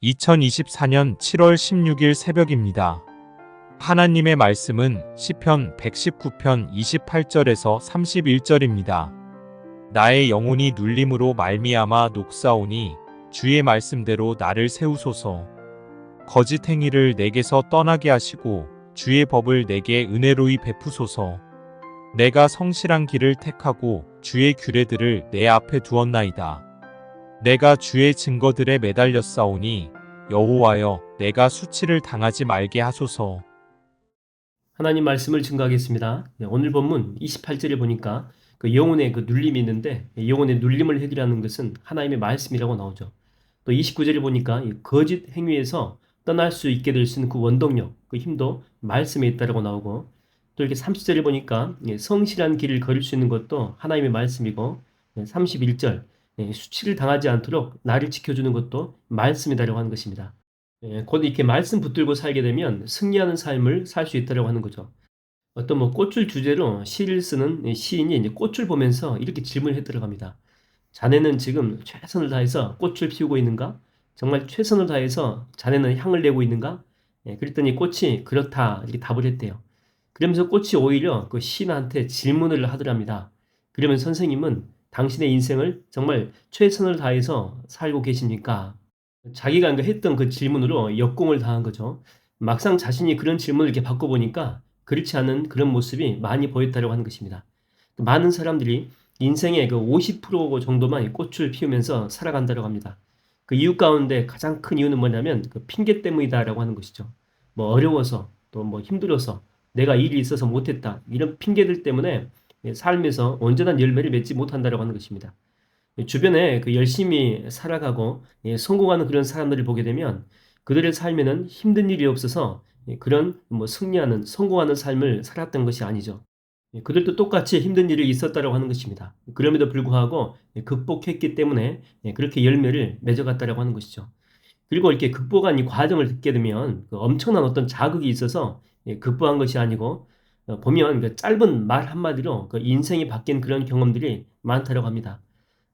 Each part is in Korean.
2024년 7월 16일 새벽입니다. 하나님의 말씀은 시편 119편 28절에서 31절입니다. 나의 영혼이 눌림으로 말미암아 녹사오니 주의 말씀대로 나를 세우소서. 거짓 행위를 내게서 떠나게 하시고 주의 법을 내게 은혜로이 베푸소서. 내가 성실한 길을 택하고 주의 규례들을 내 앞에 두었나이다. 내가 주의 증거들에 매달렸사오니 여호와여 내가 수치를 당하지 말게 하소서. 하나님 말씀을 증거하겠습니다. 오늘 본문 28절에 보니까 그 영혼의 그 눌림이 있는데 영혼의 눌림을 해결하는 것은 하나님의 말씀이라고 나오죠. 또 29절에 보니까 이 거짓 행위에서 떠날 수 있게 될 수 있는 그 원동력, 그 힘도 말씀에 있다라고 나오고, 또 이렇게 30절에 보니까 성실한 길을 걸을 수 있는 것도 하나님의 말씀이고, 31절 수치를 당하지 않도록 나를 지켜주는 것도 말씀이다라고 하는 것입니다. 곧 이렇게 말씀 붙들고 살게 되면 승리하는 삶을 살 수 있다라고 하는 거죠. 어떤 꽃을 주제로 시를 쓰는 시인이 이제 꽃을 보면서 이렇게 질문을 해 들어갑니다. 자네는 지금 최선을 다해서 꽃을 피우고 있는가? 정말 최선을 다해서 자네는 향을 내고 있는가? 그랬더니 꽃이 그렇다 이렇게 답을 했대요. 그러면서 꽃이 오히려 그 시인한테 질문을 하더랍니다. 그러면 선생님은 당신의 인생을 정말 최선을 다해서 살고 계십니까? 자기가 했던 그 질문으로 역공을 당한 거죠. 막상 자신이 그런 질문을 이렇게 바꿔보니까 그렇지 않은 그런 모습이 많이 보였다고 하는 것입니다. 많은 사람들이 인생의 그 50% 정도만 꽃을 피우면서 살아간다고 합니다. 그 이유 가운데 가장 큰 이유는 뭐냐면 그 핑계 때문이다라고 하는 것이죠. 뭐 어려워서 또 뭐 힘들어서 내가 일이 있어서 못했다 이런 핑계들 때문에 삶에서 온전한 열매를 맺지 못한다라고 하는 것입니다. 주변에 그 열심히 살아가고 성공하는 그런 사람들을 보게 되면 그들의 삶에는 힘든 일이 없어서 그런 승리하는 성공하는 삶을 살았던 것이 아니죠. 그들도 똑같이 힘든 일이 있었다라고 하는 것입니다. 그럼에도 불구하고 극복했기 때문에 그렇게 열매를 맺어갔다라고 하는 것이죠. 그리고 이렇게 극복한 이 과정을 듣게 되면 그 엄청난 어떤 자극이 있어서 극복한 것이 아니고 보면 그 짧은 말 한마디로 그 인생이 바뀐 그런 경험들이 많다라고 합니다.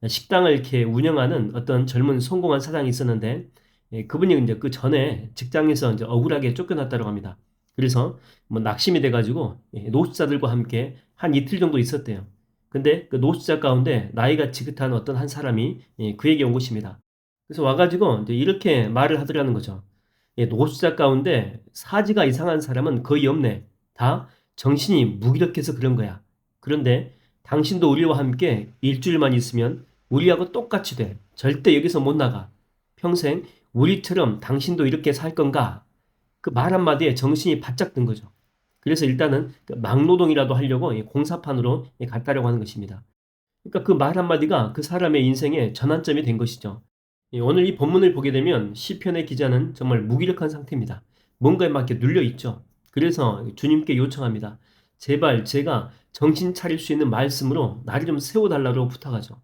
식당을 이렇게 운영하는 어떤 젊은 성공한 사장이 있었는데 그분이 이제 그 전에 직장에서 이제 억울하게 쫓겨났다고 합니다. 그래서 낙심이 돼가지고 노숙자들과 함께 한 이틀 정도 있었대요. 근데 그 노숙자 가운데 나이가 지긋한 어떤 한 사람이 그에게 온 것입니다. 그래서 와가지고 이제 이렇게 말을 하더라는 거죠. 노숙자 가운데 사지가 이상한 사람은 거의 없네. 다 정신이 무기력해서 그런 거야. 그런데 당신도 우리와 함께 일주일만 있으면 우리하고 똑같이 돼. 절대 여기서 못 나가. 평생 우리처럼 당신도 이렇게 살 건가? 그 말 한마디에 정신이 바짝 든 거죠. 그래서 일단은 그 막노동이라도 하려고 공사판으로 갔다라고 하는 것입니다. 그러니까 그 말 한마디가 그 사람의 인생의 전환점이 된 것이죠. 오늘 이 본문을 보게 되면 시편의 기자는 정말 무기력한 상태입니다. 뭔가에 막 이렇게 눌려 있죠. 그래서 주님께 요청합니다. 제발 제가 정신 차릴 수 있는 말씀으로 나를 좀 세워달라고 부탁하죠.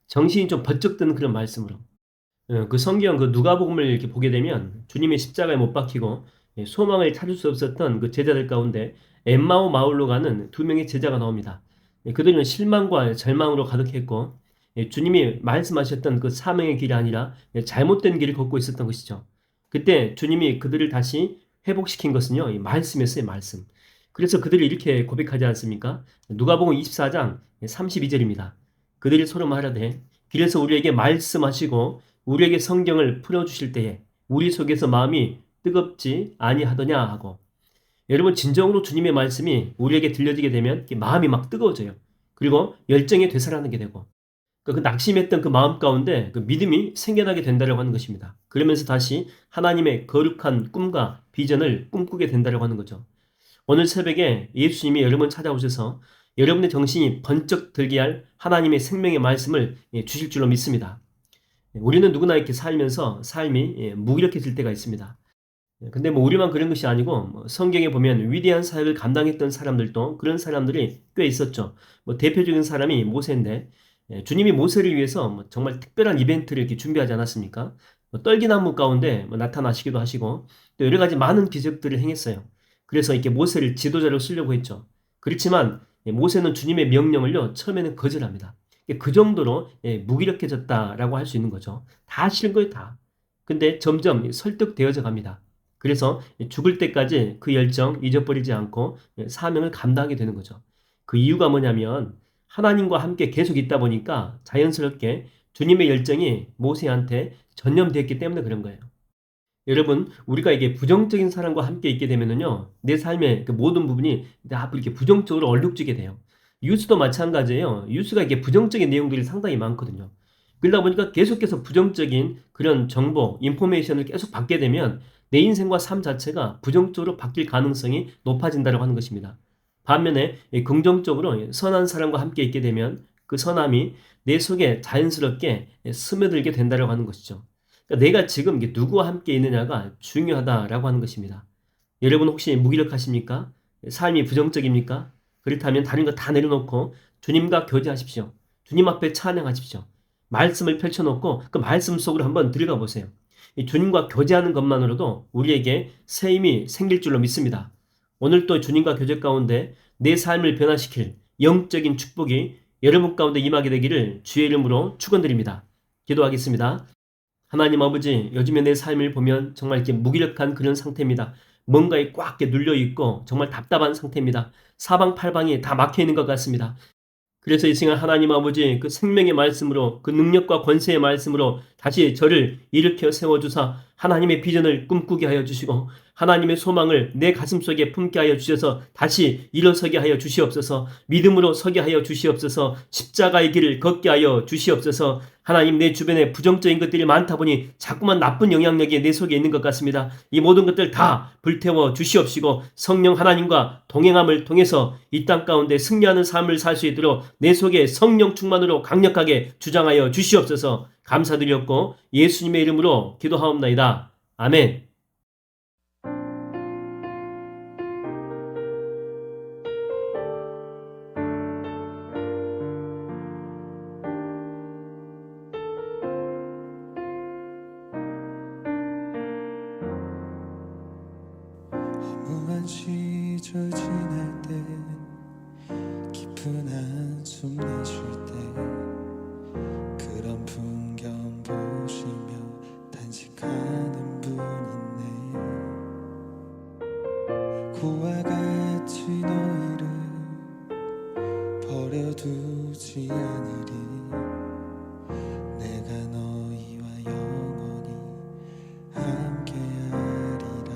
정신이 좀 번쩍 드는 그런 말씀으로. 그 성경 그 누가복음을 이렇게 보게 되면 주님의 십자가에 못 박히고 소망을 찾을 수 없었던 그 제자들 가운데 엠마오 마을로 가는 두 명의 제자가 나옵니다. 그들은 실망과 절망으로 가득했고 주님이 말씀하셨던 그 사명의 길이 아니라 잘못된 길을 걷고 있었던 것이죠. 그때 주님이 그들을 다시 회복시킨 것은요, 이 말씀이었어요, 말씀. 그래서 그들이 이렇게 고백하지 않습니까? 누가복음 24장 32절입니다. 그들이 서로 말하되 길에서 우리에게 말씀하시고 우리에게 성경을 풀어주실 때에 우리 속에서 마음이 뜨겁지 아니하더냐 하고, 여러분 진정으로 주님의 말씀이 우리에게 들려지게 되면 마음이 막 뜨거워져요. 그리고 열정이 되살아나게 되고 그 낙심했던 그 마음 가운데 그 믿음이 생겨나게 된다고 하는 것입니다. 그러면서 다시 하나님의 거룩한 꿈과 비전을 꿈꾸게 된다고 하는 거죠. 오늘 새벽에 예수님이 여러분 찾아오셔서 여러분의 정신이 번쩍 들게 할 하나님의 생명의 말씀을 주실 줄로 믿습니다. 우리는 누구나 이렇게 살면서 삶이 무기력해질 때가 있습니다. 근데 우리만 그런 것이 아니고 성경에 보면 위대한 사역을 감당했던 사람들도 그런 사람들이 꽤 있었죠. 대표적인 사람이 모세인데 주님이 모세를 위해서 정말 특별한 이벤트를 이렇게 준비하지 않았습니까? 떨기나무 가운데 나타나시기도 하시고 또 여러 가지 많은 기적들을 행했어요. 그래서 이렇게 모세를 지도자로 쓰려고 했죠. 그렇지만 모세는 주님의 명령을요 처음에는 거절합니다. 그 정도로 무기력해졌다라고 할 수 있는 거죠. 다 싫은 거예요, 다. 근데 점점 설득되어져 갑니다. 그래서 죽을 때까지 그 열정 잊어버리지 않고 사명을 감당하게 되는 거죠. 그 이유가 뭐냐면 하나님과 함께 계속 있다 보니까 자연스럽게 주님의 열정이 모세한테 전염되었기 때문에 그런 거예요. 여러분, 우리가 이게 부정적인 사람과 함께 있게 되면은요, 내 삶의 그 모든 부분이 다 이렇게 부정적으로 얼룩지게 돼요. 뉴스도 마찬가지예요. 뉴스가 이게 부정적인 내용들이 상당히 많거든요. 그러다 보니까 계속해서 부정적인 그런 정보, 인포메이션을 계속 받게 되면 내 인생과 삶 자체가 부정적으로 바뀔 가능성이 높아진다고 하는 것입니다. 반면에 긍정적으로 선한 사람과 함께 있게 되면 그 선함이 내 속에 자연스럽게 스며들게 된다고 하는 것이죠. 그러니까 내가 지금 누구와 함께 있느냐가 중요하다라고 하는 것입니다. 여러분 혹시 무기력하십니까? 삶이 부정적입니까? 그렇다면 다른 거 다 내려놓고 주님과 교제하십시오. 주님 앞에 찬양하십시오. 말씀을 펼쳐놓고 그 말씀 속으로 한번 들어가 보세요. 이 주님과 교제하는 것만으로도 우리에게 새 힘이 생길 줄로 믿습니다. 오늘 또 주님과 교제 가운데 내 삶을 변화시킬 영적인 축복이 여러분 가운데 임하게 되기를 주의 이름으로 축원드립니다. 기도하겠습니다. 하나님 아버지, 요즘에 내 삶을 보면 정말 이렇게 무기력한 그런 상태입니다. 뭔가에 꽉 눌려 있고 정말 답답한 상태입니다. 사방팔방이 다 막혀 있는 것 같습니다. 그래서 이 시간 하나님 아버지 그 생명의 말씀으로 그 능력과 권세의 말씀으로 다시 저를 일으켜 세워주사 하나님의 비전을 꿈꾸게 하여 주시고 하나님의 소망을 내 가슴속에 품게 하여 주셔서 다시 일어서게 하여 주시옵소서. 믿음으로 서게 하여 주시옵소서. 십자가의 길을 걷게 하여 주시옵소서. 하나님, 내 주변에 부정적인 것들이 많다 보니 자꾸만 나쁜 영향력이 내 속에 있는 것 같습니다. 이 모든 것들 다 불태워 주시옵시고 성령 하나님과 동행함을 통해서 이 땅 가운데 승리하는 삶을 살 수 있도록 내 속에 성령 충만으로 강력하게 주장하여 주시옵소서. 감사드렸고 예수님의 이름으로 기도하옵나이다. 아멘. 무한 시절 지날 때 깊은 한숨 내쉴 때 그런 풍경 보시며 단식하는 분 있네. 고와 같이 너희를 버려두지 않으리. 내가 너희와 영원히 함께하리라.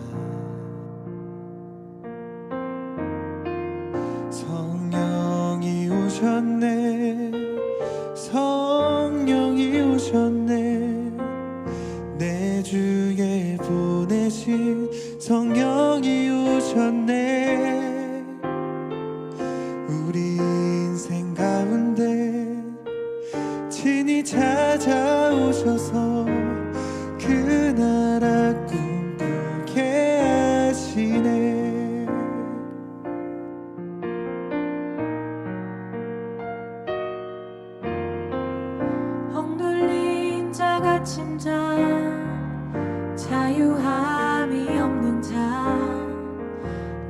성령이 오셨네. 성령이 오셨네. 내 주에 보내신 성령이 오셨네. 우리 인생 가운데 친히 찾아오셔서 그 나라 꿈꾸게 하시네. 억눌린 자 갇힌 자 자유함이 없는 자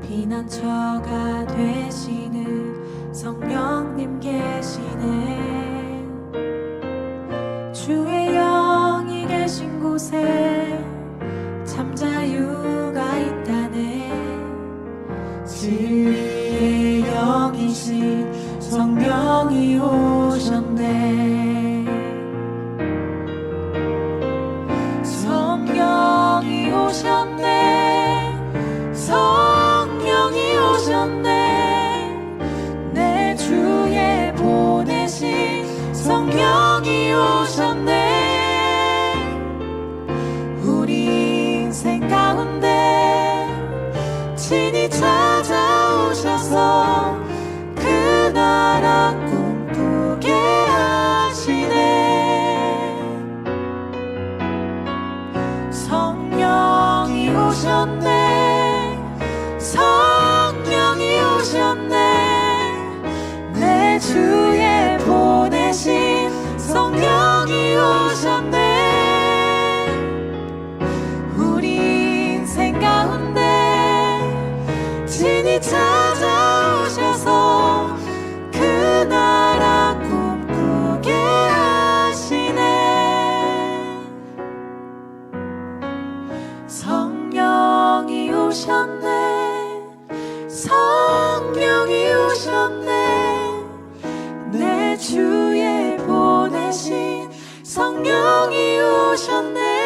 피난처가 되시는 성령님 계시네. 주의 영이 계신 곳에 참 자유가 있다네. 진리의 영이신 성령이 오셨네. 성령이 오셨네. 성령이 오셨네. 내 주에 보내신 성령이 오셨네. 우리 인생 가운데 친히 찾아오셔서 그 나라 꿈꾸게 하시네. 성령이 오셨네. 성령이 오셨네. 내 주에 보내신 성령이 오셨네. 우리 인생 가운데 친히 찾아오셔서 그 나라 꿈꾸게 하시네. 성령이 오셨네 성령이 오셨네 내 주에 보내신 성령이 오셨네